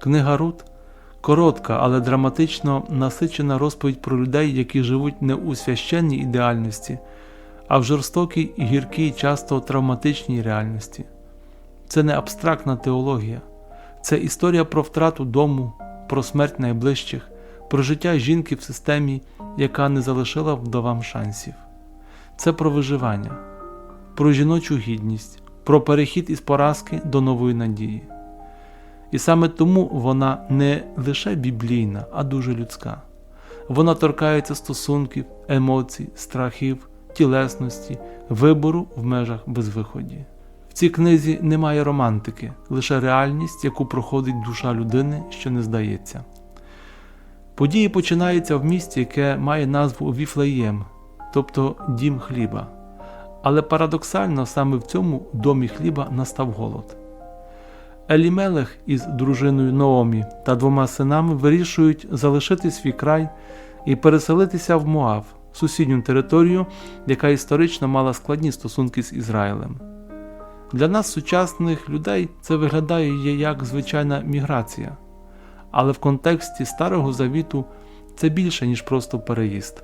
Книга Рут – коротка, але драматично насичена розповідь про людей, які живуть не у священній ідеальності, а в жорстокій, гіркій, часто травматичній реальності. Це не абстрактна теологія. Це історія про втрату дому, про смерть найближчих, про життя жінки в системі, яка не залишила вдовам шансів. Це про виживання, про жіночу гідність, про перехід із поразки до нової надії. І саме тому вона не лише біблійна, а дуже людська. Вона торкається стосунків, емоцій, страхів, тілесності, вибору в межах безвиході. В цій книзі немає романтики, лише реальність, яку проходить душа людини, що не здається. Події починаються в місті, яке має назву Віфлеєм, тобто «Дім хліба». Але парадоксально, саме в цьому домі хліба настав голод. Елімелех із дружиною Ноомі та 2 синами вирішують залишити свій край і переселитися в Моав, сусідню територію, яка історично мала складні стосунки з Ізраїлем. Для нас, сучасних людей, це виглядає як звичайна міграція. Але в контексті Старого Завіту це більше, ніж просто переїзд.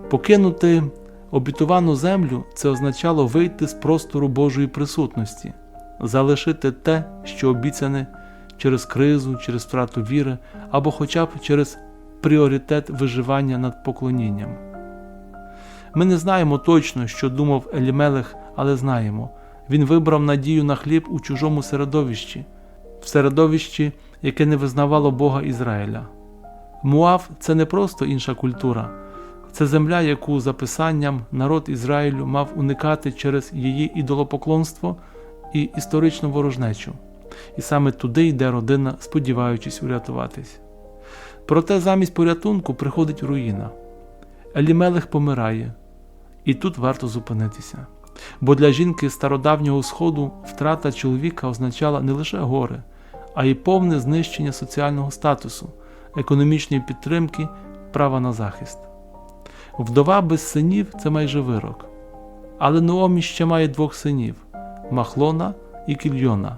Покинути обітовану землю – це означало вийти з простору Божої присутності, залишити те, що обіцяне через кризу, через втрату віри або хоча б через пріоритет виживання над поклонінням. Ми не знаємо точно, що думав Елімелех, але знаємо – він вибрав надію на хліб у чужому середовищі, в середовищі, яке не визнавало Бога Ізраїля. Моав – це не просто інша культура. Це земля, яку за писанням народ Ізраїлю мав уникати через її ідолопоклонство і історичну ворожнечу. І саме туди йде родина, сподіваючись урятуватись. Проте замість порятунку приходить руїна. Елімелех помирає. І тут варто зупинитися. Бо для жінки стародавнього Сходу втрата чоловіка означала не лише горе, а й повне знищення соціального статусу, економічної підтримки, права на захист. Вдова без синів – це майже вирок. Але Ноомі ще має 2 синів – Махлона і Кільйона.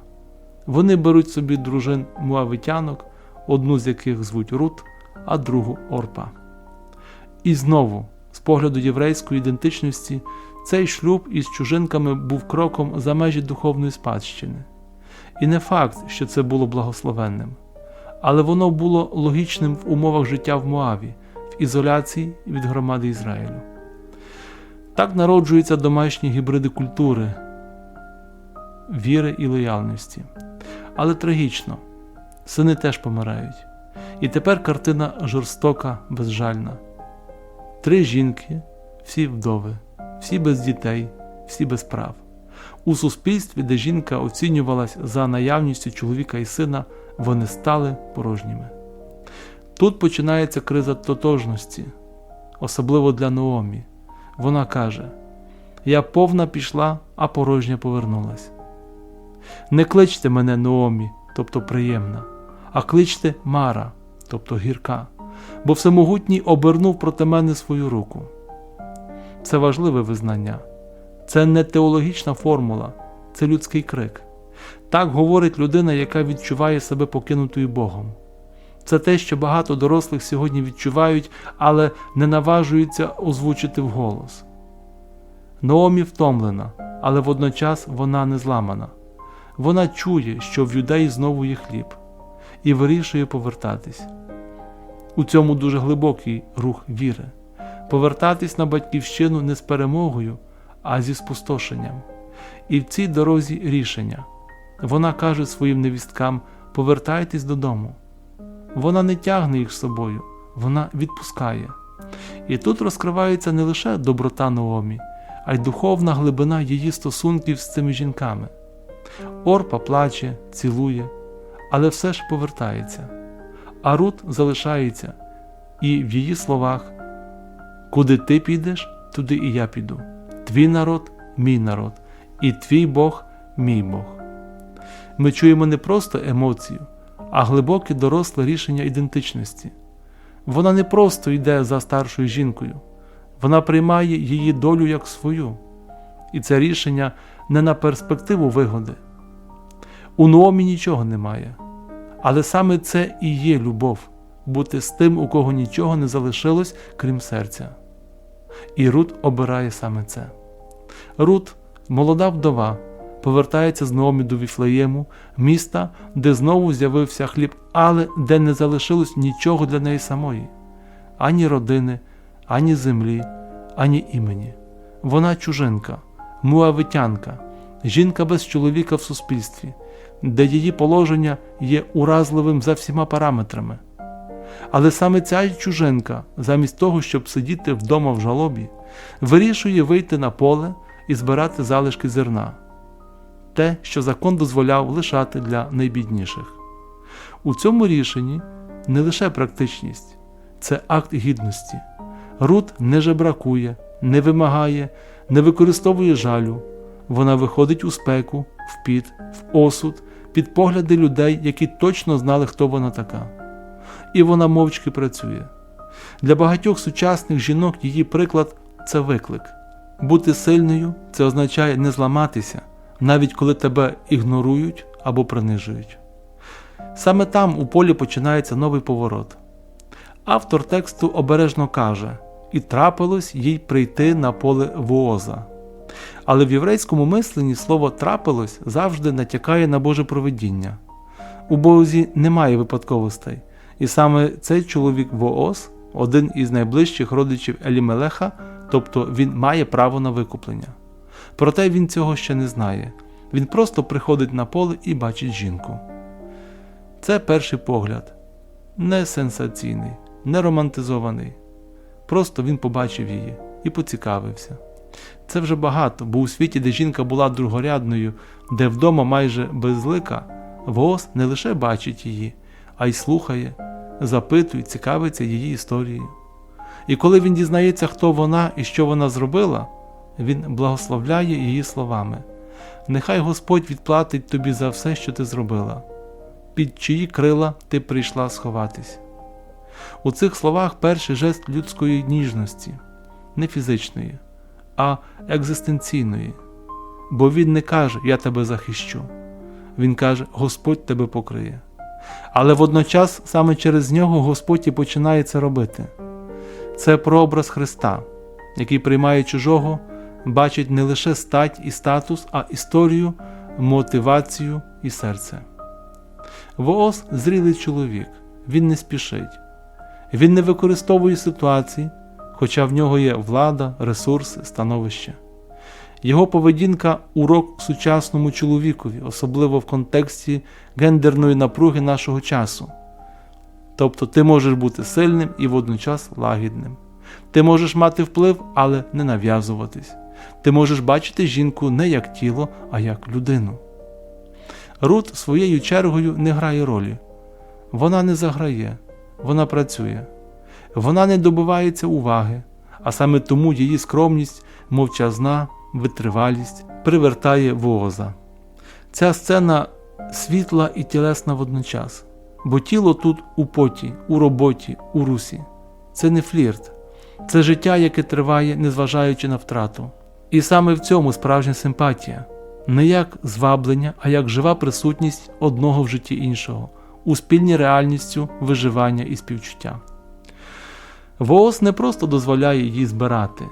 Вони беруть собі дружин муавитянок, одну з яких звуть Рут, а другу – Орпа. І знову, з погляду єврейської ідентичності, цей шлюб із чужинками був кроком за межі духовної спадщини. І не факт, що це було благословенним. Але воно було логічним в умовах життя в Моаві, в ізоляції від громади Ізраїлю. Так народжуються домашні гібриди культури, віри і лояльності. Але трагічно, сини теж помирають. І тепер картина жорстока, безжальна. 3 жінки, всі вдови, всі без дітей, всі без прав. У суспільстві, де жінка оцінювалась за наявністю чоловіка і сина, вони стали порожніми. Тут починається криза тотожності, особливо для Ноомі. Вона каже: «Я повна пішла, а порожня повернулась». Не кличте мене Ноомі, тобто приємна, а кличте Мара, тобто гірка, бо Всемогутній обернув проти мене свою руку. Це важливе визнання. Це не теологічна формула, це людський крик. Так говорить людина, яка відчуває себе покинутою Богом. Це те, що багато дорослих сьогодні відчувають, але не наважуються озвучити вголос. Ноомі втомлена, але водночас вона не зламана. Вона чує, що в юдеї знову є хліб, і вирішує повертатись. У цьому дуже глибокий рух віри. Повертатись на батьківщину не з перемогою, а зі спустошенням. І в цій дорозі рішення. Вона каже своїм невісткам: «Повертайтесь додому». Вона не тягне їх з собою, вона відпускає. І тут розкривається не лише доброта Ноомі, а й духовна глибина її стосунків з цими жінками. Орпа плаче, цілує, але все ж повертається. А Рут залишається, і в її словах: «Куди ти підеш, туди і я піду. Твій народ – мій народ, і твій Бог – мій Бог». Ми чуємо не просто емоцію, а глибоке доросле рішення ідентичності. Вона не просто йде за старшою жінкою, вона приймає її долю як свою. І це рішення не на перспективу вигоди. У Ноомі нічого немає, Але саме це і є любов – бути з тим, у кого нічого не залишилось, крім серця. І Рут обирає саме це. Рут, молода вдова, повертається з Наомі до Віфлеєму, міста, де знову з'явився хліб, але де не залишилось нічого для неї самої. Ані родини, ані землі, ані імені. Вона чужинка, муавитянка, жінка без чоловіка в суспільстві, де її положення є уразливим за всіма параметрами. Але саме ця чужинка, замість того, щоб сидіти вдома в жалобі, вирішує вийти на поле і збирати залишки зерна. Те, що закон дозволяв лишати для найбідніших. У цьому рішенні не лише практичність, це акт гідності. Рут не жебракує, не вимагає, не використовує жалю. Вона виходить у спеку, в піт, в осуд, під погляди людей, які точно знали, хто вона така. І вона мовчки працює. Для багатьох сучасних жінок її приклад – це виклик. Бути сильною – це означає не зламатися, навіть коли тебе ігнорують або принижують. Саме там у полі починається новий поворот. Автор тексту обережно каже «І трапилось їй прийти на поле Вооза». Але в єврейському мисленні слово «трапилось» завжди натякає на Боже провидіння. У Бозі немає випадковостей, і саме цей чоловік Вооз – один із найближчих родичів Елімелеха, тобто він має право на викуплення. Проте він цього ще не знає. Він просто приходить на поле і бачить жінку. Це перший погляд. Не сенсаційний, не романтизований. Просто він побачив її і поцікавився. Це вже багато, бо у світі, де жінка була другорядною, де вдома майже безлика, Вооз не лише бачить її, а й слухає, запитує, цікавиться її історією. І коли він дізнається, хто вона і що вона зробила, він благословляє її словами. «Нехай Господь відплатить тобі за все, що ти зробила. Під чиї крила ти прийшла сховатись». У цих словах перший жест людської ніжності, не фізичної, а екзистенційної. Бо він не каже «я тебе захищу», він каже «Господь тебе покриє». Але водночас саме через нього Господь і починає це робити. Це прообраз Христа, який приймає чужого, бачить не лише стать і статус, а історію, мотивацію і серце. Вооз – зрілий чоловік, він не спішить. Він не використовує ситуації, хоча в нього є влада, ресурси, становище. Його поведінка – урок сучасному чоловікові, особливо в контексті гендерної напруги нашого часу. Тобто ти можеш бути сильним і водночас лагідним. Ти можеш мати вплив, але не нав'язуватись. Ти можеш бачити жінку не як тіло, а як людину. Рут своєю чергою не грає ролі. Вона не заграє, вона працює. Вона не добивається уваги, а саме тому її скромність, мовчазна, витривалість привертає Вооза. Ця сцена світла і тілесна водночас, бо тіло тут у поті, у роботі, у русі. Це не флірт, це життя, яке триває, незважаючи на втрату. І саме в цьому справжня симпатія. Не як зваблення, а як жива присутність одного в житті іншого, у спільній реальністю виживання і співчуття. Вооз не просто дозволяє її збирати.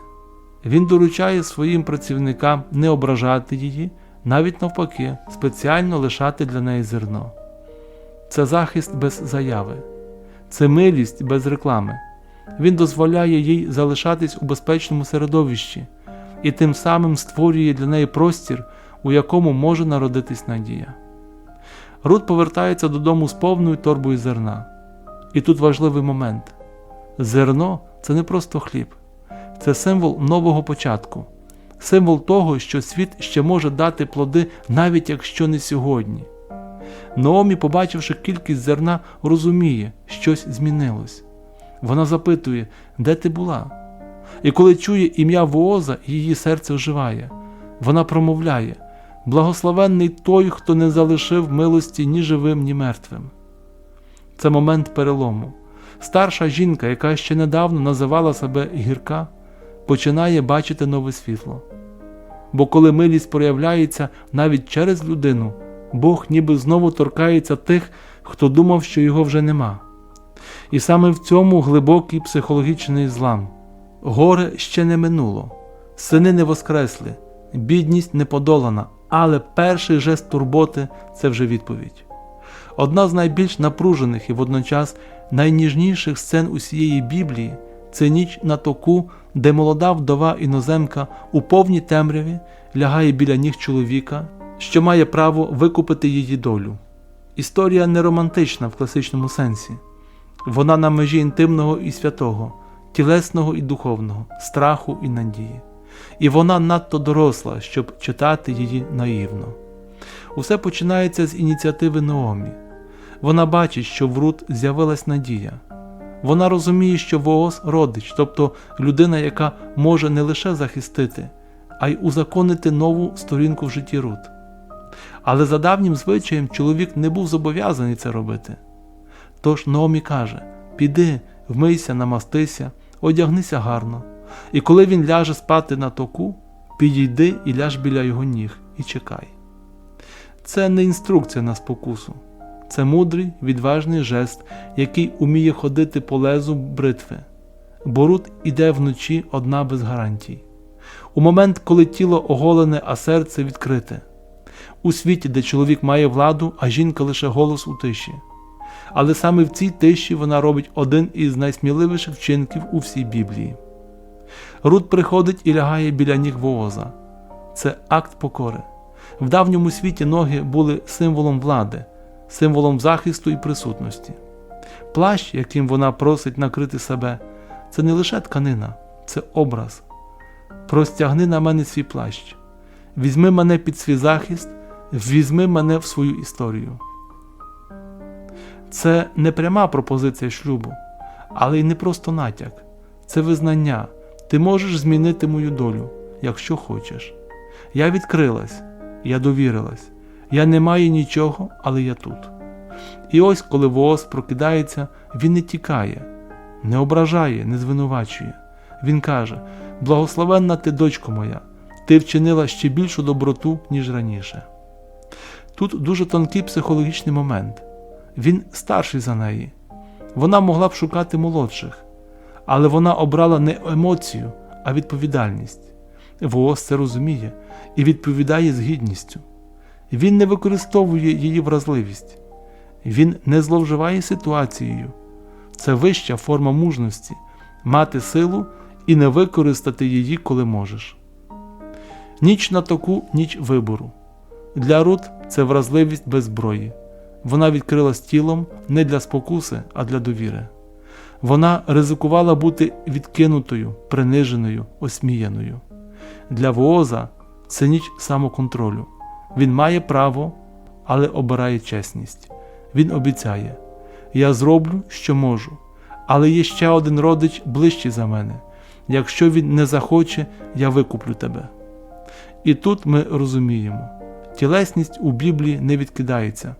Він доручає своїм працівникам не ображати її, навіть навпаки, спеціально лишати для неї зерно. Це захист без заяви. Це милість без реклами. Він дозволяє їй залишатись у безпечному середовищі і тим самим створює для неї простір, у якому може народитись надія. Рут повертається додому з повною торбою зерна. І тут важливий момент. Зерно – це не просто хліб. Це символ нового початку. Символ того, що світ ще може дати плоди, навіть якщо не сьогодні. Наомі, побачивши кількість зерна, розуміє, щось змінилось. Вона запитує, де ти була? І коли чує ім'я Вооза, її серце оживає. Вона промовляє, благословенний той, хто не залишив милості ні живим, ні мертвим. Це момент перелому. Старша жінка, яка ще недавно називала себе гірка, починає бачити нове світло. Бо коли милість проявляється навіть через людину, Бог ніби знову торкається тих, хто думав, що його вже нема. І саме в цьому глибокий психологічний злам. Горе ще не минуло, сини не воскресли, бідність не подолана, але перший жест турботи – це вже відповідь. Одна з найбільш напружених і водночас найніжніших сцен усієї Біблії – це ніч на току, де молода вдова-іноземка у повній темряві лягає біля ніг чоловіка, що має право викупити її долю. Історія не романтична в класичному сенсі. Вона на межі інтимного і святого, тілесного і духовного, страху і надії. І вона надто доросла, щоб читати її наївно. Усе починається з ініціативи Наомі. Вона бачить, що в Рут з'явилась надія. Вона розуміє, що Вооз – родич, тобто людина, яка може не лише захистити, а й узаконити нову сторінку в житті Рут. Але за давнім звичаєм чоловік не був зобов'язаний це робити. Тож Наомі каже: піди, вмийся, намастися, одягнися гарно. І коли він ляже спати на току, підійди і ляж біля його ніг і чекай. Це не інструкція на спокусу. Це мудрий, відважний жест, який уміє ходити по лезу бритви. Бо Рут іде вночі одна без гарантій. У момент, коли тіло оголене, а серце відкрите. У світі, де чоловік має владу, а жінка лише голос у тиші. Але саме в цій тиші вона робить один із найсміливіших вчинків у всій Біблії. Рут приходить і лягає біля ніг Вооза. Це акт покори. В давньому світі ноги були символом влади, символом захисту і присутності. Плащ, яким вона просить накрити себе, це не лише тканина, це образ. Простягни на мене свій плащ. Візьми мене під свій захист, візьми мене в свою історію. Це не пряма пропозиція шлюбу, але й не просто натяк. Це визнання. Ти можеш змінити мою долю, якщо хочеш. Я відкрилась, я довірилась. Я не маю нічого, але я тут. І ось, коли Вооз прокидається, він не тікає, не ображає, не звинувачує. Він каже: благословенна ти, дочко моя, ти вчинила ще більшу доброту, ніж раніше. Тут дуже тонкий психологічний момент. Він старший за неї. Вона могла б шукати молодших, але вона обрала не емоцію, а відповідальність. Вооз це розуміє і відповідає з гідністю. Він не використовує її вразливість. Він не зловживає ситуацією. Це вища форма мужності – мати силу і не використати її, коли можеш. Ніч на току – ніч вибору. Для Рут це вразливість без зброї. Вона відкрилась тілом не для спокуси, а для довіри. Вона ризикувала бути відкинутою, приниженою, осміяною. Для Вооза це ніч самоконтролю. Він має право, але обирає чесність. Він обіцяє: я зроблю, що можу, але є ще один родич ближчий за мене. Якщо він не захоче, я викуплю тебе. І тут ми розуміємо, тілесність у Біблії не відкидається.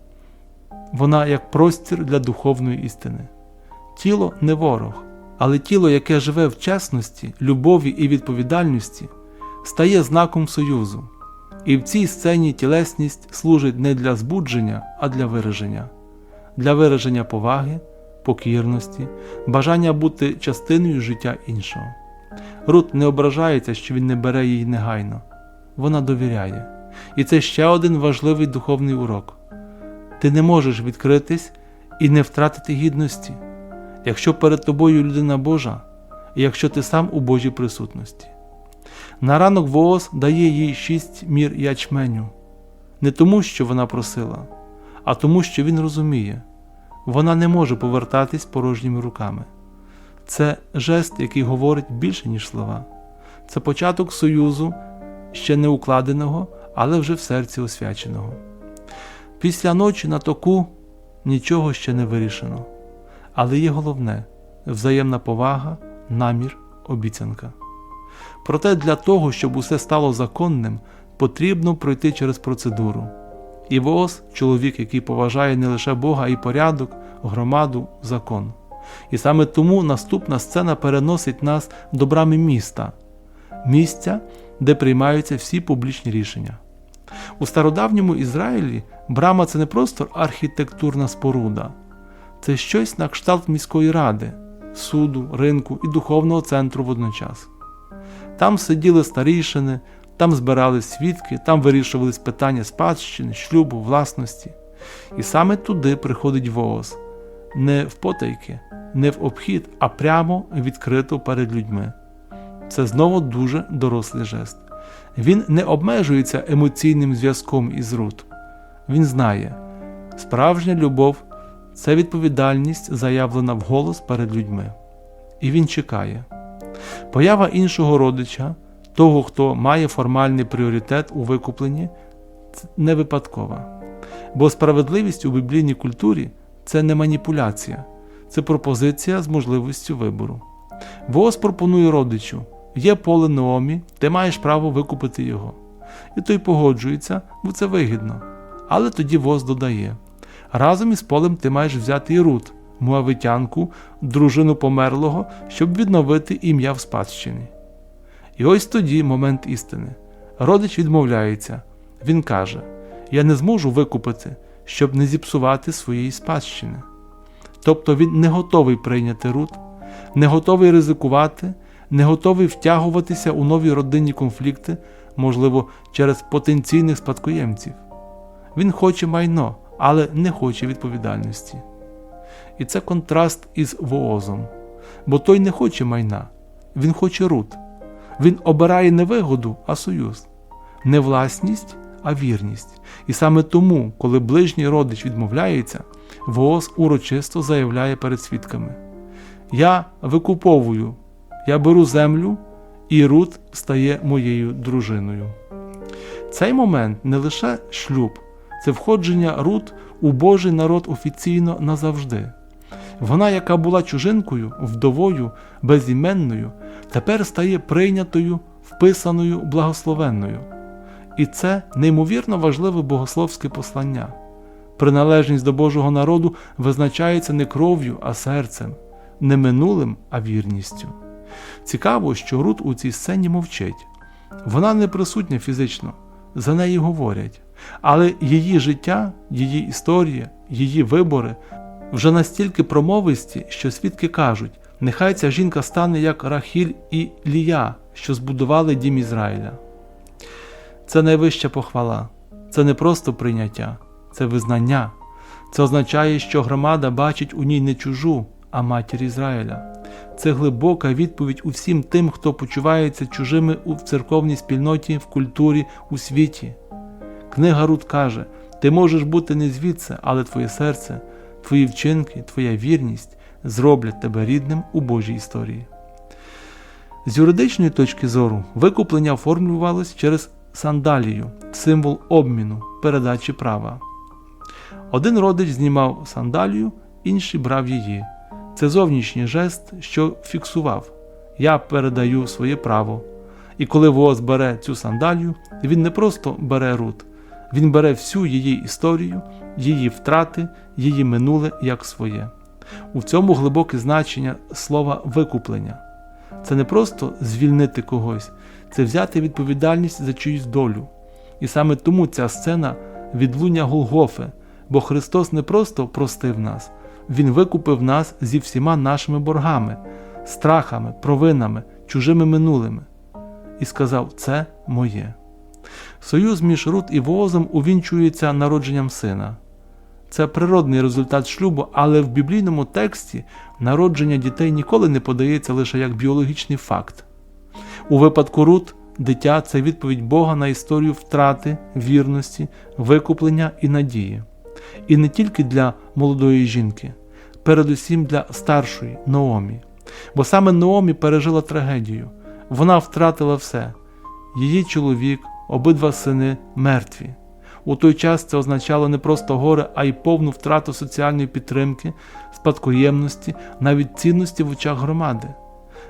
Вона як простір для духовної істини. Тіло не ворог, але тіло, яке живе в чесності, любові і відповідальності, стає знаком союзу. І в цій сцені тілесність служить не для збудження, а для вираження. Для вираження поваги, покірності, бажання бути частиною життя іншого. Рут не ображається, що він не бере її негайно. Вона довіряє. І це ще один важливий духовний урок. Ти не можеш відкритись і не втратити гідності, якщо перед тобою людина Божа, і якщо ти сам у Божій присутності. На ранок Вооз дає їй 6 мір ячменю. Не тому, що вона просила, а тому, що він розуміє. Вона не може повертатись порожніми руками. Це жест, який говорить більше, ніж слова. Це початок союзу, ще не укладеного, але вже в серці освяченого. Після ночі на току нічого ще не вирішено. Але є головне – взаємна повага, намір, обіцянка. Проте для того, щоб усе стало законним, потрібно пройти через процедуру. І Вооз – чоловік, який поважає не лише Бога, а й порядок, громаду, закон. І саме тому наступна сцена переносить нас до брами міста. Місця, де приймаються всі публічні рішення. У стародавньому Ізраїлі Брама – це не просто архітектурна споруда. Це щось на кшталт міської ради, суду, ринку і духовного центру водночас. Там сиділи старійшини, там збирались свідки, там вирішувались питання спадщини, шлюбу, власності. І саме туди приходить Вооз. Не впотайки, не в обхід, а прямо відкрито перед людьми. Це знову дуже дорослий жест. Він не обмежується емоційним зв'язком із Рут. Він знає, справжня любов – це відповідальність, заявлена вголос перед людьми. І він чекає. Поява іншого родича, того, хто має формальний пріоритет у викупленні, не випадкова. Бо справедливість у біблійній культурі – це не маніпуляція, це пропозиція з можливістю вибору. Бооз пропонує родичу: є поле Наомі, ти маєш право викупити його. І той погоджується, бо це вигідно. Але тоді Бооз додає: разом із полем ти маєш взяти і Рут, моавитянку, дружину померлого, щоб відновити ім'я в спадщині. І ось тоді момент істини. Родич відмовляється. Він каже: я не зможу викупити, щоб не зіпсувати своєї спадщини. Тобто він не готовий прийняти Рут, не готовий ризикувати, не готовий втягуватися у нові родинні конфлікти, можливо, через потенційних спадкоємців. Він хоче майно, але не хоче відповідальності. І це контраст із Воозом. Бо той не хоче майна, він хоче Рут. Він обирає не вигоду, а союз. Не власність, а вірність. І саме тому, коли ближній родич відмовляється, Вооз урочисто заявляє перед свідками: я викуповую, я беру землю, і Рут стає моєю дружиною. Цей момент не лише шлюб, це входження Рут у Божий народ офіційно назавжди. Вона, яка була чужинкою, вдовою, безіменною, тепер стає прийнятою, вписаною, благословенною. І це неймовірно важливе богословське послання. Приналежність до Божого народу визначається не кров'ю, а серцем, не минулим, а вірністю. Цікаво, що Рут у цій сцені мовчить. Вона не присутня фізично, за неї говорять. Але її життя, її історія, її вибори вже настільки промовисті, що свідки кажуть: нехай ця жінка стане як Рахіль і Лія, що збудували дім Ізраїля. Це найвища похвала. Це не просто прийняття, це визнання. Це означає, що громада бачить у ній не чужу, а матір Ізраїля. Це глибока відповідь усім тим, хто почувається чужими у церковній спільноті, в культурі, у світі. Книга Рут каже: ти можеш бути не звідси, але твоє серце, твої вчинки, твоя вірність зроблять тебе рідним у Божій історії. З юридичної точки зору викуплення оформлювалось через сандалію, символ обміну, передачі права. Один родич знімав сандалію, інший брав її. Це зовнішній жест, що фіксував: я передаю своє право. І коли Вооз бере цю сандалію, він не просто бере Рут, він бере всю її історію, її втрати, її минуле як своє. У цьому глибоке значення слова «викуплення». Це не просто звільнити когось, це взяти відповідальність за чиюсь долю. І саме тому ця сцена – відлуння Голгофи, бо Христос не просто простив нас, Він викупив нас зі всіма нашими боргами, страхами, провинами, чужими минулими. І сказав: це моє. Союз між Рут і Воозом увінчується народженням сина. Це природний результат шлюбу, але в біблійному тексті народження дітей ніколи не подається лише як біологічний факт. У випадку Рут дитя – це відповідь Бога на історію втрати, вірності, викуплення і надії. І не тільки для молодої жінки, передусім для старшої Наомі. Бо саме Наомі пережила трагедію. Вона втратила все. Її чоловік, обидва сини мертві. У той час це означало не просто горе, а й повну втрату соціальної підтримки, спадкоємності, навіть цінності в очах громади.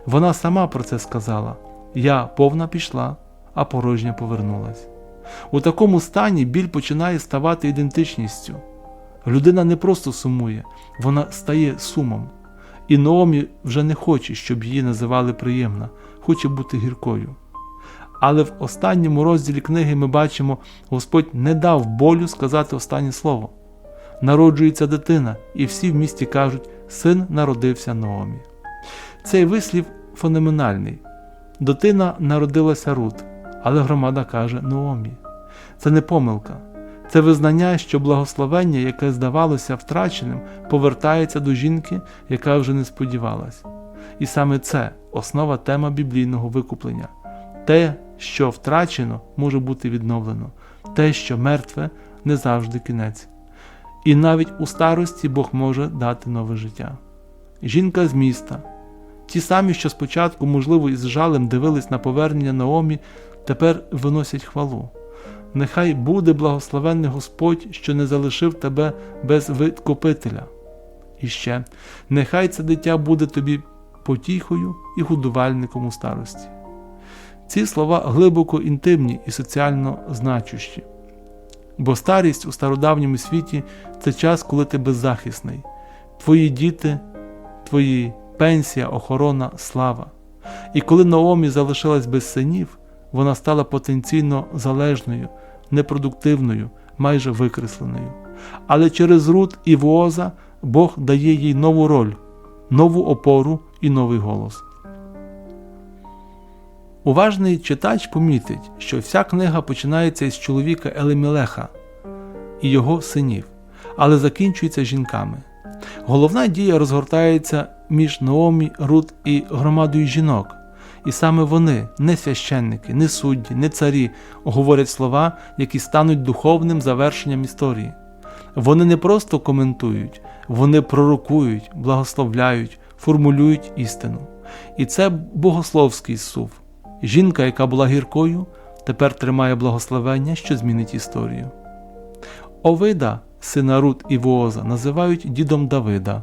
Вона сама про це сказала: «Я повна пішла, а порожня повернулась». У такому стані біль починає ставати ідентичністю. Людина не просто сумує, вона стає сумом. І Наомі вже не хоче, щоб її називали приємна, хоче бути гіркою. Але в останньому розділі книги ми бачимо, Господь не дав болю сказати останнє слово. Народжується дитина, і всі в місті кажуть: «Син народився Наомі». Цей вислів феноменальний. Дитина народилася Рут, але громада каже Наомі. Це не помилка. Це визнання, що благословення, яке здавалося втраченим, повертається до жінки, яка вже не сподівалась. І саме це основа тема біблійного викуплення. Те, що втрачено, може бути відновлено. Те, що мертве, не завжди кінець. І навіть у старості Бог може дати нове життя. Жінка з міста. Ті самі, що спочатку, можливо, із жалем дивились на повернення Наомі, тепер виносять хвалу. Нехай буде благословенний Господь, що не залишив тебе без Викупителя. І ще, нехай це дитя буде тобі потіхою і годувальником у старості. Ці слова глибоко інтимні і соціально значущі. Бо старість у стародавньому світі – це час, коли ти беззахисний. Твої діти, твої пенсія, охорона, слава. І коли Наомі залишилась без синів, вона стала потенційно залежною, непродуктивною, майже викресленою. Але через Рут і Вооза Бог дає їй нову роль, нову опору і новий голос. Уважний читач помітить, що вся книга починається із чоловіка Елемелеха і його синів, але закінчується жінками. Головна дія розгортається між Наомі, Рут і громадою жінок. І саме вони, не священники, не судді, не царі, говорять слова, які стануть духовним завершенням історії. Вони не просто коментують, вони пророкують, благословляють, формулюють істину. І це богословський сув. Жінка, яка була гіркою, тепер тримає благословення, що змінить історію. Овида, сина Рут і Вооза, називають дідом Давида.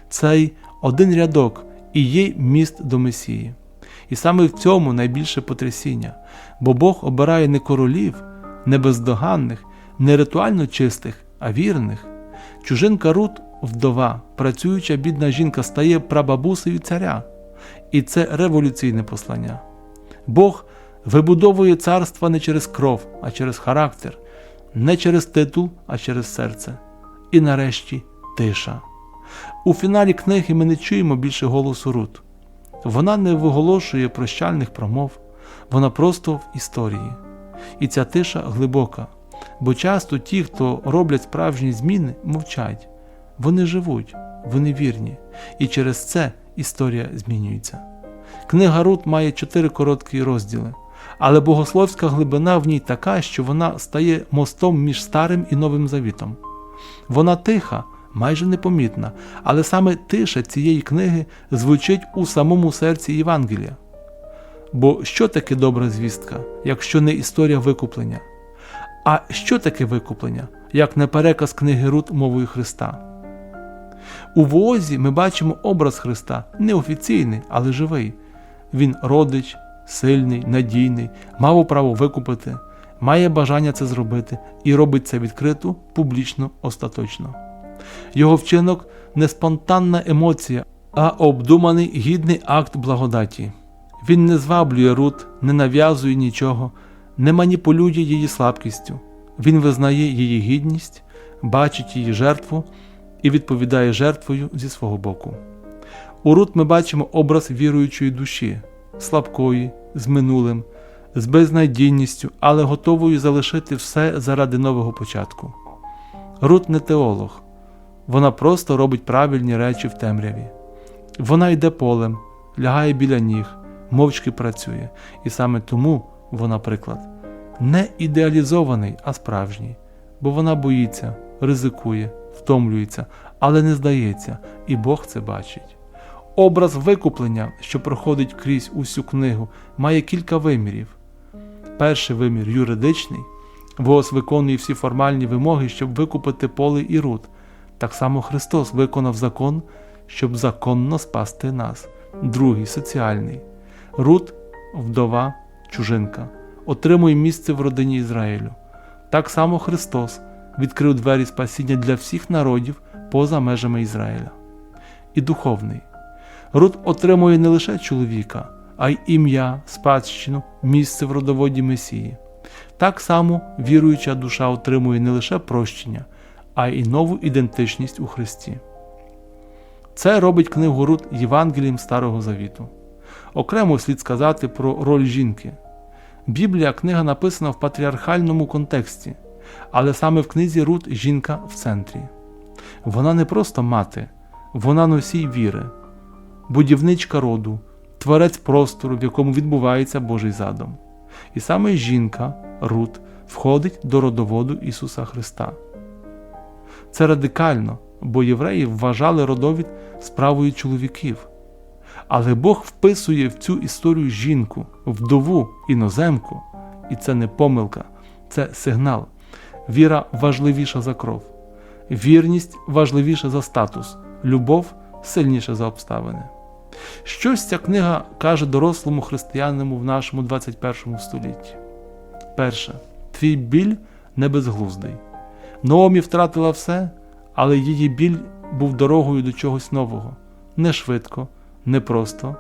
Цей один рядок і є міст до Месії. І саме в цьому найбільше потрясіння, бо Бог обирає не королів, не бездоганних, не ритуально чистих, а вірних. Чужинка Рут, вдова, працююча бідна жінка, стає прабабусею царя. І це революційне послання. Бог вибудовує царства не через кров, а через характер, не через титул, а через серце. І нарешті тиша. У фіналі книги ми не чуємо більше голосу Рут. Вона не виголошує прощальних промов, вона просто в історії. І ця тиша глибока, бо часто ті, хто роблять справжні зміни, мовчать. Вони живуть, вони вірні, і через це історія змінюється. Книга Рут має 4 короткі розділи, але богословська глибина в ній така, що вона стає мостом між Старим і Новим Завітом. Вона тиха, майже непомітна, але саме тиша цієї книги звучить у самому серці Євангелія. Бо що таке добра звістка, якщо не історія викуплення? А що таке викуплення, як не переказ книги Рут мовою Христа? У Воозі ми бачимо образ Христа, неофіційний, але живий. Він родич, сильний, надійний, мав право викупити, має бажання це зробити і робить це відкрито, публічно, остаточно. Його вчинок не спонтанна емоція, а обдуманий гідний акт благодаті. Він не зваблює Рут, не нав'язує нічого, не маніпулює її слабкістю. Він визнає її гідність, бачить її жертву і відповідає жертвою зі свого боку. У Рут ми бачимо образ віруючої душі, слабкої, з минулим, з безнадійністю, але готовою залишити все заради нового початку. Рут не теолог. Вона просто робить правильні речі в темряві. Вона йде полем, лягає біля ніг, мовчки працює. І саме тому вона приклад. Не ідеалізований, а справжній. Бо вона боїться, ризикує, втомлюється, але не здається, і Бог це бачить. Образ викуплення, що проходить крізь усю книгу, має кілька вимірів. Перший вимір – юридичний. Воос виконує всі формальні вимоги, щоб викупити Поле і Рут. Так само Христос виконав закон, щоб законно спасти нас. Другий – соціальний. Рут, вдова, чужинка, отримує місце в родині Ізраїлю. Так само Христос відкрив двері спасіння для всіх народів поза межами Ізраїля. І духовний. Рут отримує не лише чоловіка, а й ім'я, спадщину, місце в родоводі Месії. Так само віруюча душа отримує не лише прощення, а й нову ідентичність у Христі. Це робить книгу Рут Євангелієм Старого Завіту. Окремо слід сказати про роль жінки. Біблія – книга написана в патріархальному контексті, але саме в книзі Рут жінка в центрі. Вона не просто мати, вона носій віри, будівничка роду, творець простору, в якому відбувається Божий задум. І саме жінка, Рут, входить до родоводу Ісуса Христа. Це радикально, бо євреї вважали родовід справою чоловіків. Але Бог вписує в цю історію жінку, вдову, іноземку. І це не помилка, це сигнал. Віра важливіша за кров. Вірність важливіша за статус. Любов сильніша за обставини. Щось ця книга каже дорослому християнину в нашому 21 столітті. Перше. Твій біль не безглуздий. Наомі втратила все, але її біль був дорогою до чогось нового. Не швидко, не просто,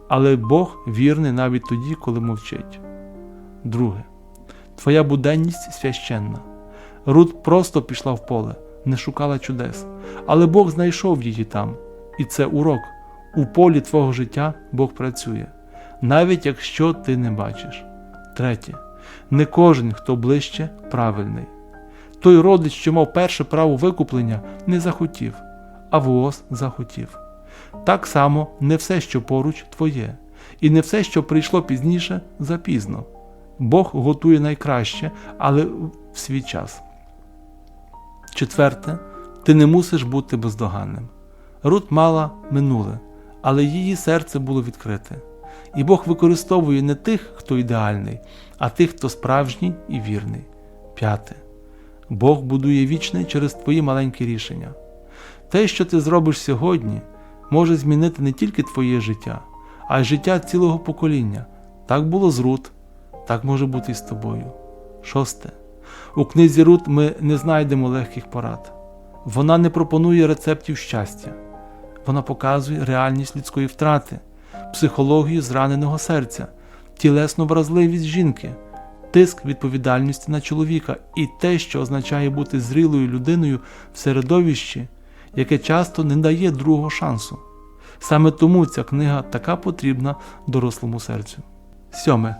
але Бог вірний навіть тоді, коли мовчить. Друге. Твоя буденність священна. Рут просто пішла в поле, не шукала чудес, але Бог знайшов її там. І це урок. У полі твого життя Бог працює, навіть якщо ти не бачиш. Третє. Не кожен, хто ближче, правильний. Той родич, що мав перше право викуплення, не захотів, а Вооз захотів. Так само не все, що поруч, твоє, і не все, що прийшло пізніше, запізно. Бог готує найкраще, але в свій час. Четверте. Ти не мусиш бути бездоганним. Рут мала минуле, але її серце було відкрите. І Бог використовує не тих, хто ідеальний, а тих, хто справжній і вірний. П'яте. Бог будує вічне через твої маленькі рішення. Те, що ти зробиш сьогодні, може змінити не тільки твоє життя, а й життя цілого покоління. Так було з Рут, так може бути і з тобою. Шосте. У книзі Рут ми не знайдемо легких порад. Вона не пропонує рецептів щастя. Вона показує реальність людської втрати, психологію зраненого серця, тілесну вразливість жінки, тиск відповідальності на чоловіка і те, що означає бути зрілою людиною в середовищі, яке часто не дає другого шансу. Саме тому ця книга така потрібна дорослому серцю. Сьоме.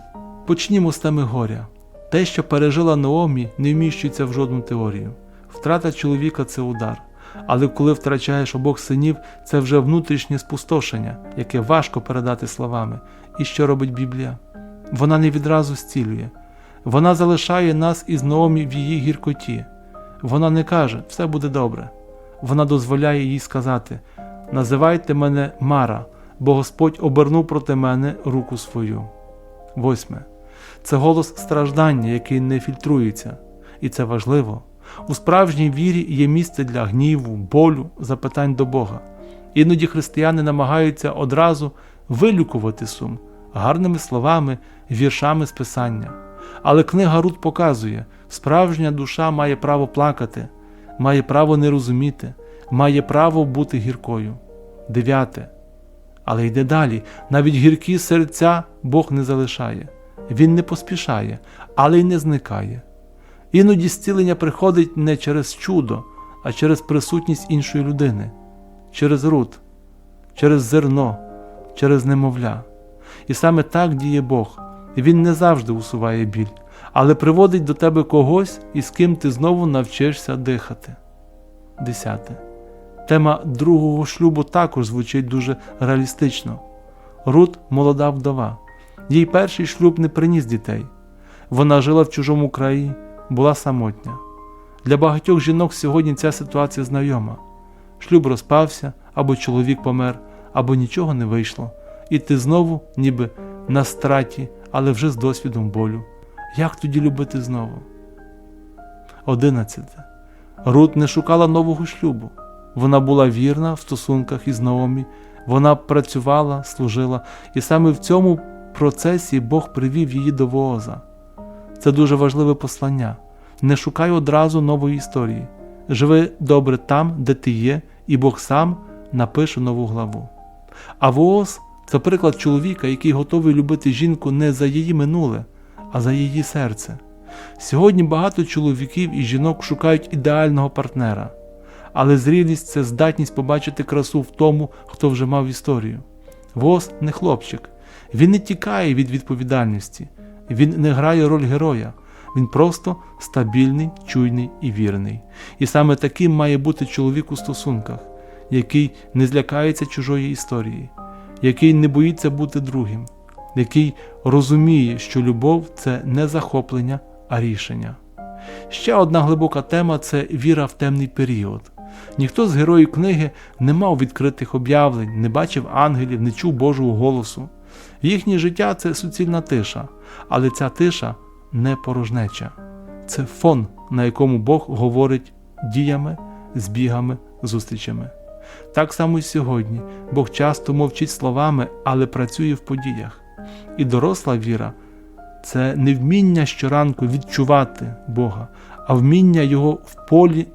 Почнімо з теми горя. Те, що пережила Наомі, не вміщується в жодну теорію. Втрата чоловіка – це удар. Але коли втрачаєш обох синів, це вже внутрішнє спустошення, яке важко передати словами. І що робить Біблія? Вона не відразу зцілює. Вона залишає нас із Наомі в її гіркоті. Вона не каже «все буде добре». Вона дозволяє їй сказати «називайте мене Мара, бо Господь обернув проти мене руку свою». 8. Це голос страждання, який не фільтрується. І це важливо. У справжній вірі є місце для гніву, болю, запитань до Бога. Іноді християни намагаються одразу вилікувати сум гарними словами, віршами з Писання. Але книга Рут показує, справжня душа має право плакати, має право не розуміти, має право бути гіркою. 9. Але йде далі. Навіть гіркі серця Бог не залишає. Він не поспішає, але й не зникає. Іноді зцілення приходить не через чудо, а через присутність іншої людини, через Рут, через зерно, через немовля. І саме так діє Бог. Він не завжди усуває біль, але приводить до тебе когось, із ким ти знову навчишся дихати. 10. Тема другого шлюбу також звучить дуже реалістично. Рут – молода вдова. Їй перший шлюб не приніс дітей. Вона жила в чужому краї, була самотня. Для багатьох жінок сьогодні ця ситуація знайома. Шлюб розпався, або чоловік помер, або нічого не вийшло. І ти знову ніби на страті, але вже з досвідом болю. Як тоді любити знову? 11. Рут не шукала нового шлюбу. Вона була вірна в стосунках із Наомі, вона працювала, служила, і саме в цьому процесі Бог привів її до Вооза. Це дуже важливе послання. Не шукай одразу нової історії. Живи добре там, де ти є, і Бог сам напише нову главу. А Вооз Це приклад чоловіка, який готовий любити жінку не за її минуле, а за її серце. Сьогодні багато чоловіків і жінок шукають ідеального партнера, але зрілість – це здатність побачити красу в тому, хто вже мав історію. Воз не хлопчик, він не тікає від відповідальності, він не грає роль героя, він просто стабільний, чуйний і вірний. І саме таким має бути чоловік у стосунках, який не злякається чужої історії, який не боїться бути другим, який розуміє, що любов – це не захоплення, а рішення. Ще одна глибока тема – це віра в темний період. Ніхто з героїв книги не мав відкритих об'явлень, не бачив ангелів, не чув Божого голосу. Їхнє життя – це суцільна тиша, але ця тиша не порожнеча. Це фон, на якому Бог говорить діями, збігами, зустрічами. Так само і сьогодні. Бог часто мовчить словами, але працює в подіях. І доросла віра – це не вміння щоранку відчувати Бога, а вміння Його в полі,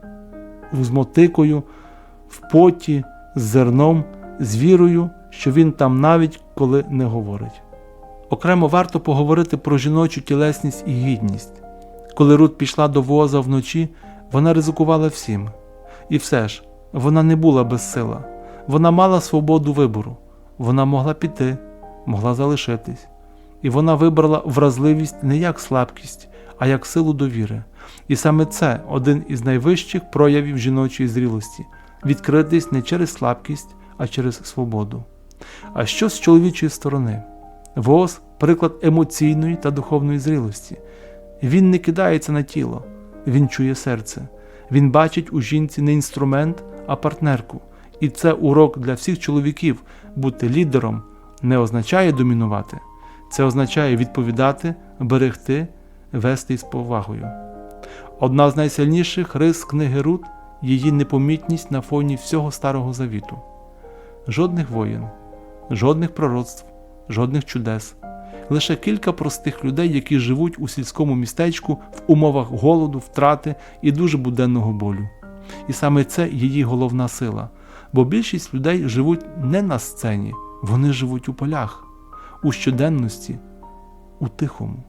з мотикою, в поті, з зерном, з вірою, що Він там навіть коли не говорить. Окремо варто поговорити про жіночу тілесність і гідність. Коли Рут пішла до Вооза вночі, вона ризикувала всім. І все ж, вона не була безсила. Вона мала свободу вибору. Вона могла піти, могла залишитись. І вона вибрала вразливість не як слабкість, а як силу довіри. І саме це один із найвищих проявів жіночої зрілості – відкритись не через слабкість, а через свободу. А що з чоловічої сторони? Вооз – приклад емоційної та духовної зрілості. Він не кидається на тіло, він чує серце. Він бачить у жінці не інструмент, а партнерку. І це урок для всіх чоловіків. Бути лідером не означає домінувати. Це означає відповідати, берегти, вести із повагою. Одна з найсильніших рис книги Рут – її непомітність на фоні всього Старого Завіту. Жодних воєн, жодних пророцтв, жодних чудес. Лише кілька простих людей, які живуть у сільському містечку в умовах голоду, втрати і дуже буденного болю. І саме це її головна сила. Бо більшість людей живуть не на сцені, вони живуть у полях, у щоденності, у тихому.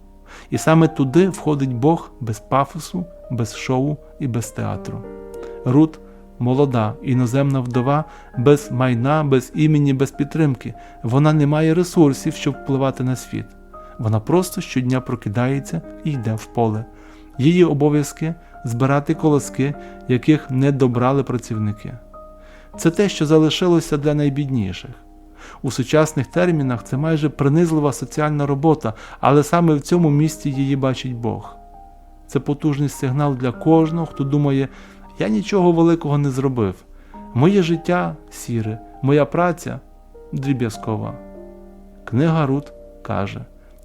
І саме туди входить Бог без пафосу, без шоу і без театру. Рут – молода, іноземна вдова, без майна, без імені, без підтримки. Вона не має ресурсів, щоб впливати на світ. Вона просто щодня прокидається і йде в поле. Її обов'язки – збирати колоски, яких не добрали працівники. Це те, що залишилося для найбідніших. У сучасних термінах це майже принизлива соціальна робота, але саме в цьому місці її бачить Бог. Це потужний сигнал для кожного, хто думає: «Я нічого великого не зробив. Моє життя сіре, моя праця дріб'язкова». Книга Рут каже: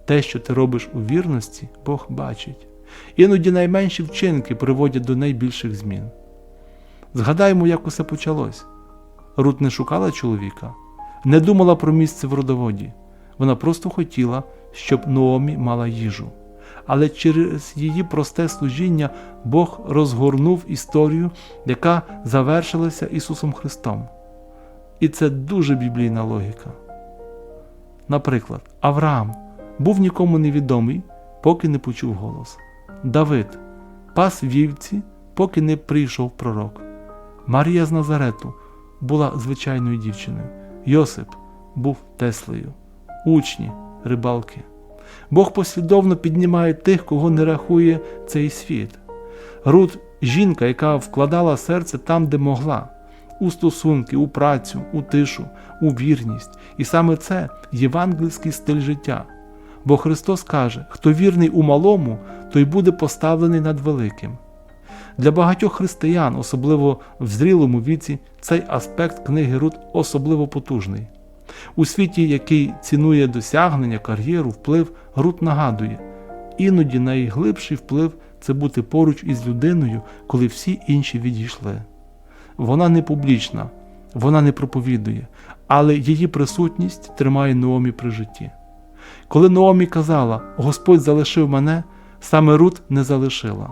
те, що ти робиш у вірності, Бог бачить. Іноді найменші вчинки приводять до найбільших змін. Згадаємо, як усе почалось. Рут не шукала чоловіка, не думала про місце в родоводі. Вона просто хотіла, щоб Ноомі мала їжу. Але через її просте служіння Бог розгорнув історію, яка завершилася Ісусом Христом. І це дуже біблійна логіка. Наприклад, Авраам був нікому невідомий, поки не почув голос. Давид пас вівці, поки не прийшов пророк. Марія з Назарету була звичайною дівчиною. Йосип був Теслею. Учні – рибалки. Бог послідовно піднімає тих, кого не рахує цей світ. Рут – жінка, яка вкладала серце там, де могла. У стосунки, у працю, у тишу, у вірність. І саме це – євангельський стиль життя. Бо Христос каже: хто вірний у малому, той буде поставлений над великим. Для багатьох християн, особливо в зрілому віці, цей аспект книги Рут особливо потужний. У світі, який цінує досягнення, кар'єру, вплив, Рут нагадує: іноді найглибший вплив – це бути поруч із людиною, коли всі інші відійшли. Вона не публічна, вона не проповідує, але її присутність тримає Ноомі при житті. Коли Ноомі казала: «Господь залишив мене», саме Рут не залишила.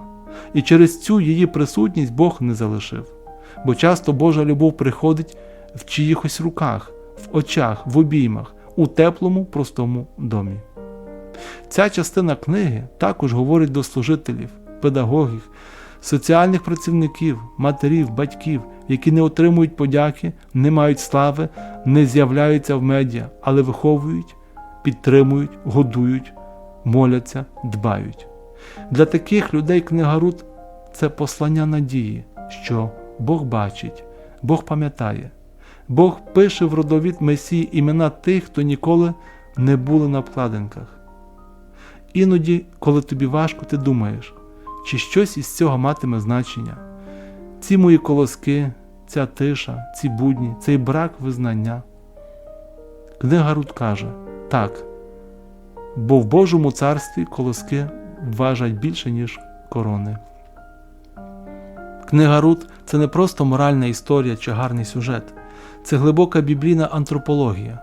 І через цю її присутність Бог не залишив. Бо часто Божа любов приходить в чиїхось руках, в очах, в обіймах, у теплому, простому домі. Ця частина книги також говорить до служителів, педагогів, соціальних працівників, матерів, батьків, які не отримують подяки, не мають слави, не з'являються в медіа, але виховують, підтримують, годують, моляться, дбають. Для таких людей книга Рут – це послання надії, що Бог бачить, Бог пам'ятає. Бог пише в родовід Месії імена тих, хто ніколи не були на обкладинках. Іноді, коли тобі важко, ти думаєш, чи щось із цього матиме значення. Ці мої колоски, ця тиша, ці будні, цей брак визнання. Книга Рут каже, так, бо в Божому царстві колоски важать більше, ніж корони. Книга Рут – це не просто моральна історія чи гарний сюжет. Це глибока біблійна антропологія.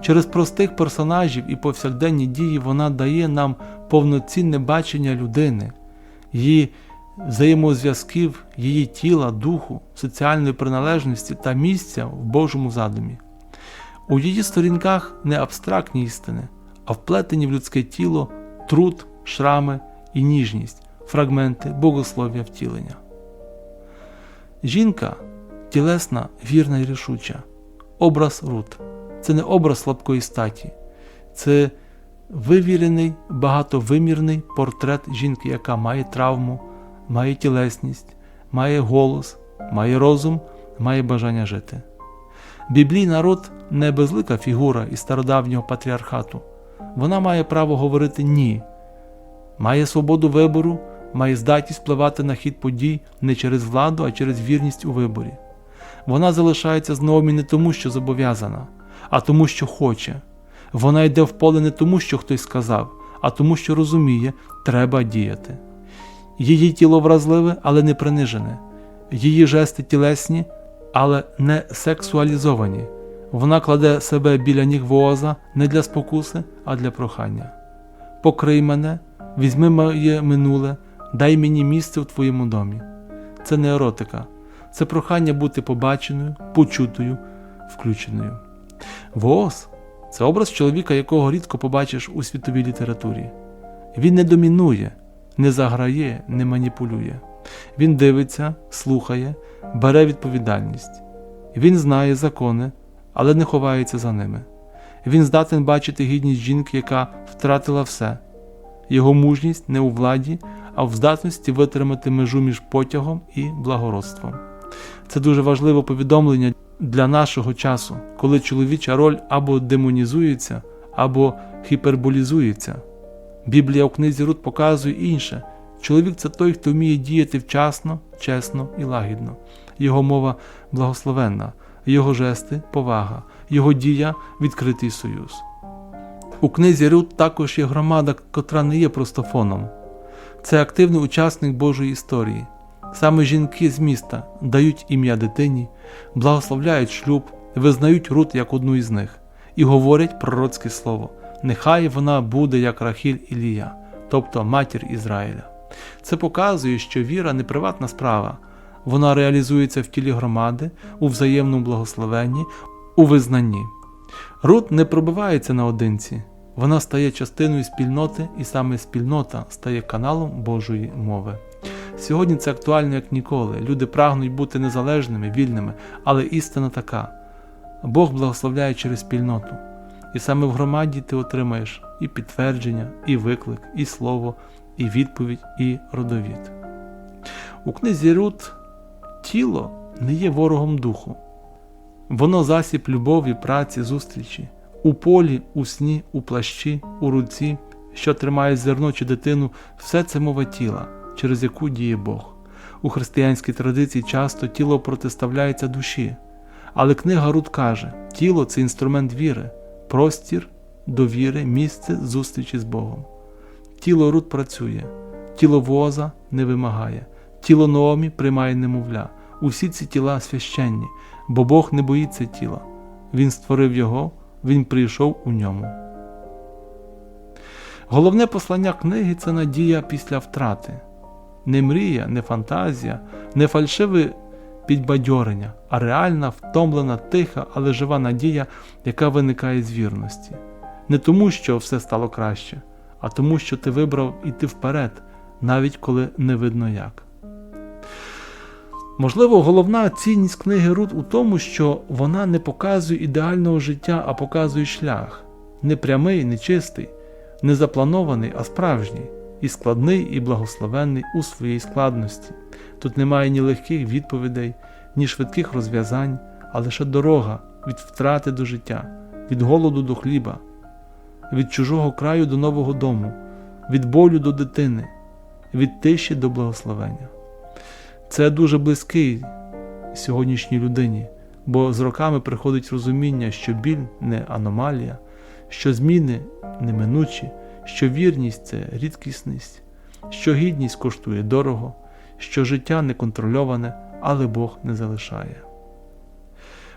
Через простих персонажів і повсякденні дії вона дає нам повноцінне бачення людини, її взаємозв'язків, її тіла, духу, соціальної приналежності та місця в Божому задумі. У її сторінках не абстрактні істини, а вплетені в людське тіло труд, шрами і ніжність, фрагменти богослов'я втілення. Жінка – тілесна, вірна і рішуча. Образ Рут – це не образ слабкої статі. Це вивірений, багатовимірний портрет жінки, яка має травму, має тілесність, має голос, має розум, має бажання жити. Біблійна Рут – не безлика фігура із стародавнього патріархату. Вона має право говорити «ні», має свободу вибору, має здатність впливати на хід подій не через владу, а через вірність у виборі. Вона залишається з Наомі не тому, що зобов'язана, а тому, що хоче. Вона йде в поле не тому, що хтось сказав, а тому, що розуміє, треба діяти. Її тіло вразливе, але не принижене. Її жести тілесні, але не сексуалізовані. Вона кладе себе біля ніг Вооза не для спокуси, а для прохання. «Покрий мене, візьми моє минуле, дай мені місце в твоєму домі». Це не еротика. Це прохання бути побаченою, почутою, включеною. Вооз – це образ чоловіка, якого рідко побачиш у світовій літературі. Він не домінує, не заграє, не маніпулює. Він дивиться, слухає, бере відповідальність. Він знає закони, але не ховається за ними. Він здатен бачити гідність жінки, яка втратила все. Його мужність не у владі, а в здатності витримати межу між потягом і благородством. Це дуже важливе повідомлення для нашого часу, коли чоловіча роль або демонізується, або гіперболізується. Біблія у книзі Рут показує інше. Чоловік – це той, хто вміє діяти вчасно, чесно і лагідно. Його мова благословенна, його жести – повага, його дія – відкритий союз. У книзі Рут також є громада, котра не є просто фоном. Це активний учасник Божої історії. Саме жінки з міста дають ім'я дитині, благословляють шлюб, визнають Рут як одну із них і говорять пророцьке слово. Нехай вона буде як Рахіль і Лія, тобто матір Ізраїля. Це показує, що віра не приватна справа. Вона реалізується в тілі громади, у взаємному благословенні, у визнанні. Рут не пробивається наодинці. Вона стає частиною спільноти, і саме спільнота стає каналом Божої мови. Сьогодні це актуально як ніколи. Люди прагнуть бути незалежними, вільними, але істина така. Бог благословляє через спільноту. І саме в громаді ти отримаєш і підтвердження, і виклик, і слово, і відповідь, і родовід. У книзі Рут тіло не є ворогом духу. Воно засіб любові, праці, зустрічі. У полі, у сні, у плащі, у руці, що тримає зерно чи дитину – все це мова тіла, через яку діє Бог. У християнській традиції часто тіло протиставляється душі. Але книга Рут каже, тіло – це інструмент віри, простір, довіри, місце зустрічі з Богом. Тіло Рут працює, тіло Вооза не вимагає, тіло Наомі приймає немовля. Усі ці тіла священні, бо Бог не боїться тіла. Він створив його, він прийшов у ньому. Головне послання книги – це надія після втрати. Не мрія, не фантазія, не фальшиве підбадьорення, а реальна, втомлена, тиха, але жива надія, яка виникає з вірності. Не тому, що все стало краще, а тому, що ти вибрав іти вперед, навіть коли не видно як. Можливо, головна цінність книги Рут у тому, що вона не показує ідеального життя, а показує шлях. Не прямий, не чистий, не запланований, а справжній. І складний, і благословенний у своїй складності. Тут немає ні легких відповідей, ні швидких розв'язань, а лише дорога від втрати до життя, від голоду до хліба, від чужого краю до нового дому, від болю до дитини, від тиші до благословення. Це дуже близький сьогоднішній людині, бо з роками приходить розуміння, що біль не аномалія, що зміни неминучі, що вірність – це рідкісність, що гідність коштує дорого, що життя неконтрольоване, але Бог не залишає.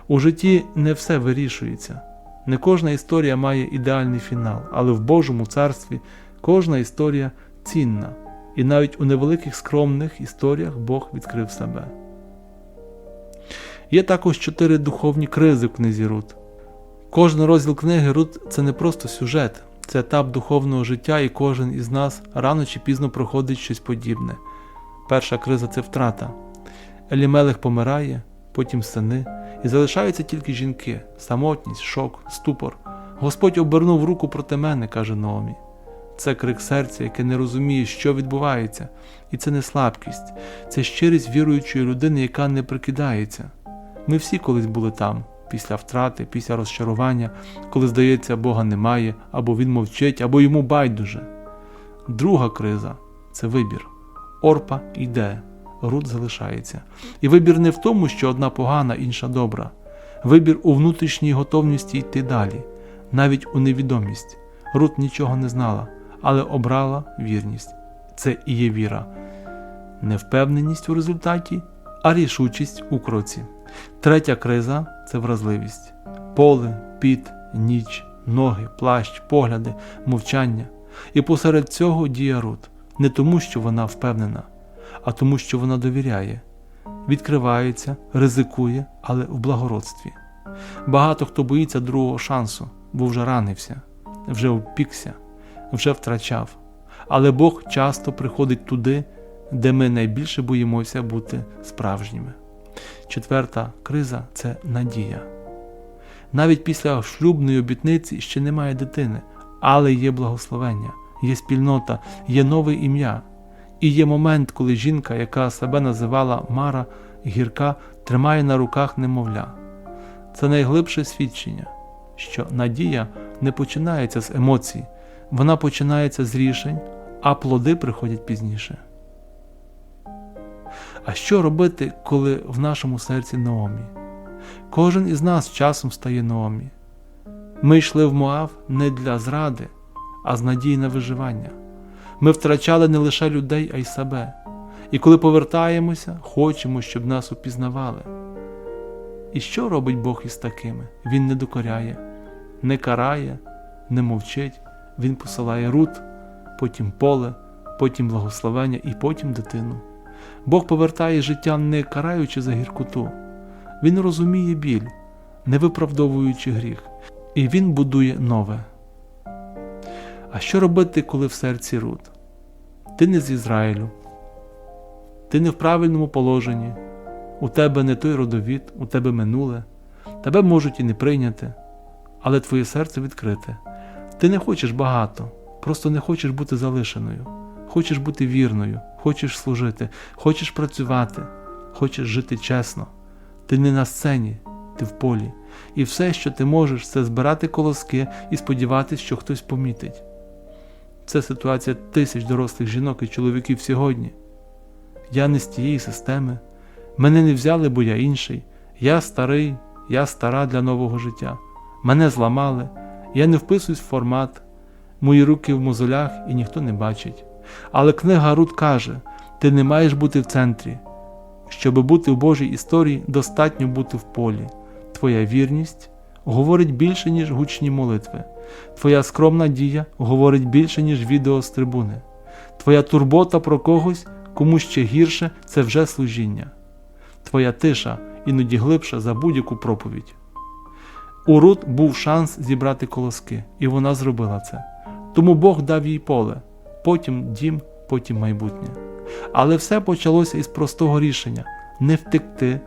У житті не все вирішується. Не кожна історія має ідеальний фінал, але в Божому царстві кожна історія цінна. І навіть у невеликих скромних історіях Бог відкрив себе. Є також 4 духовні кризи в книзі Рут. Кожен розділ книги Рут – це не просто сюжет, це етап духовного життя, і кожен із нас рано чи пізно проходить щось подібне. Перша криза – це втрата. Елімелех помирає, потім сини, і залишаються тільки жінки, самотність, шок, ступор. Господь обернув руку проти мене, каже Наомі. Це крик серця, яке не розуміє, що відбувається. І це не слабкість, це щирість віруючої людини, яка не прикидається. Ми всі колись були там, після втрати, після розчарування, коли, здається, Бога немає, або Він мовчить, або йому байдуже. Друга криза – це вибір. Орпа йде, Рут залишається. І вибір не в тому, що одна погана, інша добра. Вибір у внутрішній готовності йти далі, навіть у невідомість. Рут нічого не знала, але обрала вірність. Це і є віра. Не впевненість у результаті, а рішучість у кроці. Третя криза – це вразливість. Поле, піт, ніч, ноги, плащ, погляди, мовчання. І посеред цього діє Рут. Не тому, що вона впевнена, а тому, що вона довіряє. Відкривається, ризикує, але в благородстві. Багато хто боїться другого шансу, бо вже ранився, вже впікся, вже втрачав. Але Бог часто приходить туди, де ми найбільше боїмося бути справжніми. Четверта криза – це надія. Навіть після шлюбної обітниці ще немає дитини, але є благословення, є спільнота, є нове ім'я. І є момент, коли жінка, яка себе називала Мара, гірка, тримає на руках немовля. Це найглибше свідчення, що надія не починається з емоцій, вона починається з рішень, а плоди приходять пізніше. А що робити, коли в нашому серці Наомі? Кожен із нас часом стає Наомі. Ми йшли в Моав не для зради, а з надії на виживання. Ми втрачали не лише людей, а й себе. І коли повертаємося, хочемо, щоб нас упізнавали. І що робить Бог із такими? Він не докоряє, не карає, не мовчить. Він посилає Рут, потім поле, потім благословення і потім дитину. Бог повертає життя, не караючи за гіркоту. Він розуміє біль, не виправдовуючи гріх. І він будує нове. А що робити, коли в серці Рут? Ти не з Ізраїлю, ти не в правильному положенні, у тебе не той родовід, у тебе минуле, тебе можуть і не прийняти, але твоє серце відкрите. Ти не хочеш багато, просто не хочеш бути залишеною, хочеш бути вірною, хочеш служити, хочеш працювати, хочеш жити чесно. Ти не на сцені, ти в полі. І все, що ти можеш, це збирати колоски і сподіватися, що хтось помітить. Це ситуація тисяч дорослих жінок і чоловіків сьогодні. Я не з тієї системи. Мене не взяли, бо я інший. Я старий, я стара для нового життя. Мене зламали. Я не вписуюсь в формат. Мої руки в мозолях і ніхто не бачить. Але книга Рут каже, ти не маєш бути в центрі. Щоб бути в Божій історії, достатньо бути в полі. Твоя вірність говорить більше, ніж гучні молитви. Твоя скромна дія говорить більше, ніж відео з трибуни. Твоя турбота про когось, кому ще гірше, це вже служіння. Твоя тиша іноді глибша за будь-яку проповідь. У Рут був шанс зібрати колоски, і вона зробила це. Тому Бог дав їй поле, потім дім, потім майбутнє. Але все почалося із простого рішення – не втекти,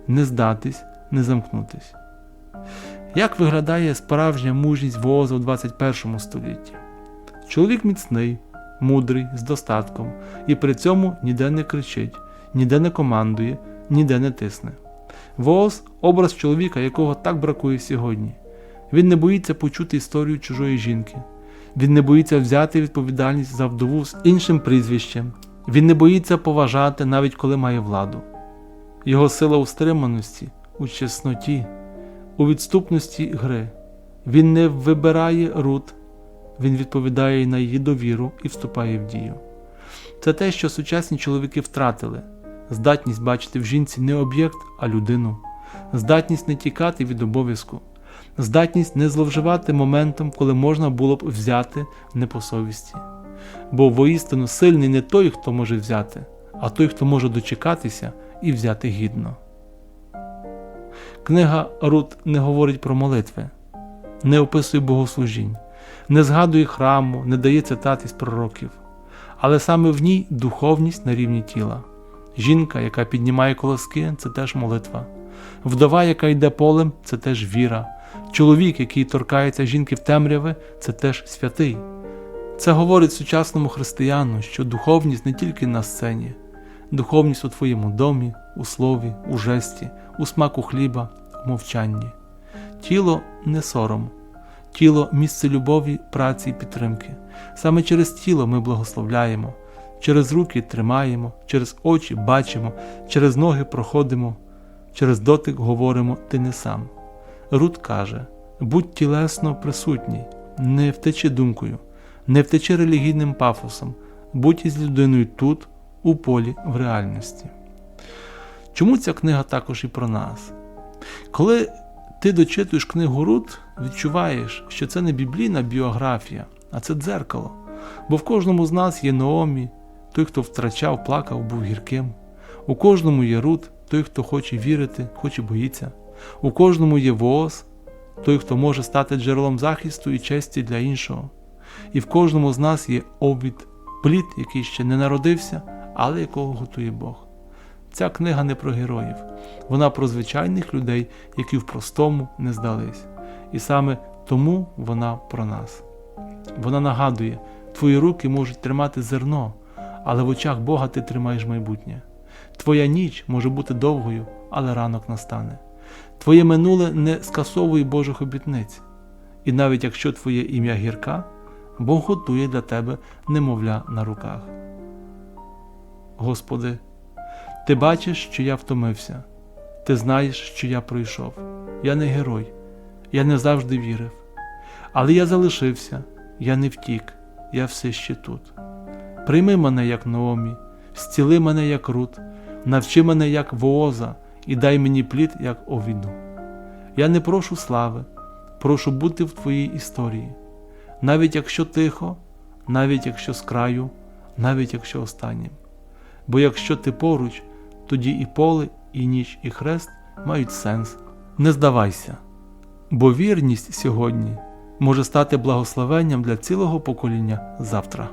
не здатись, не замкнутись. Як виглядає справжня мужність Вооза у 21 столітті? Чоловік міцний, мудрий, з достатком, і при цьому ніде не кричить, ніде не командує, ніде не тисне. Вооз – образ чоловіка, якого так бракує сьогодні. Він не боїться почути історію чужої жінки. Він не боїться взяти відповідальність за вдову з іншим прізвищем. Він не боїться поважати, навіть коли має владу. Його сила у стриманості, у чесноті, у відступності гри. Він не вибирає Рут, він відповідає на її довіру і вступає в дію. Це те, що сучасні чоловіки втратили. Здатність бачити в жінці не об'єкт, а людину. Здатність не тікати від обов'язку. Здатність не зловживати моментом, коли можна було б взяти не по совісті. Бо воістину сильний не той, хто може взяти, а той, хто може дочекатися і взяти гідно. Книга Рут не говорить про молитви, не описує богослужінь, не згадує храму, не дає цитат із пророків. Але саме в ній духовність на рівні тіла. Жінка, яка піднімає колоски – це теж молитва. Вдова, яка йде полем – це теж віра. Чоловік, який торкається жінки в темряві – це теж святий. Це говорить сучасному християну, що духовність не тільки на сцені. Духовність у твоєму домі, у слові, у жесті, у смаку хліба, у мовчанні. Тіло – не сором. Тіло – місце любові, праці і підтримки. Саме через тіло ми благословляємо. Через руки тримаємо, через очі бачимо, через ноги проходимо, через дотик говоримо «ти не сам». Рут каже: будь тілесно присутній, не втечи думкою, не втечи релігійним пафосом, будь із людиною тут, у полі, в реальності. Чому ця книга також і про нас? Коли ти дочитуєш книгу Рут, відчуваєш, що це не біблійна біографія, а це дзеркало. Бо в кожному з нас є Ноомі, той, хто втрачав, плакав, був гірким. У кожному є Рут, той, хто хоче вірити, хоч і боїться. У кожному є Вооз, той, хто може стати джерелом захисту і честі для іншого. І в кожному з нас є Обід, плід, який ще не народився, але якого готує Бог. Ця книга не про героїв, вона про звичайних людей, які в простому не здались. І саме тому вона про нас. Вона нагадує, твої руки можуть тримати зерно, але в очах Бога ти тримаєш майбутнє. Твоя ніч може бути довгою, але ранок настане. Твоє минуле не скасовує Божих обітниць. І навіть якщо твоє ім'я гірка, Бог готує для тебе немовля на руках. Господи, Ти бачиш, що я втомився. Ти знаєш, що я пройшов. Я не герой. Я не завжди вірив. Але я залишився. Я не втік. Я все ще тут. Прийми мене, як Ноомі. Зціли мене, як Рут. Навчи мене, як Вооза. І дай мені плід, як Овіду. Я не прошу слави. Прошу бути в Твоїй історії. Навіть якщо тихо, навіть якщо з краю, навіть якщо останнім. Бо якщо ти поруч, тоді і поле, і ніч, і хрест мають сенс. Не здавайся. Бо вірність сьогодні може стати благословенням для цілого покоління завтра.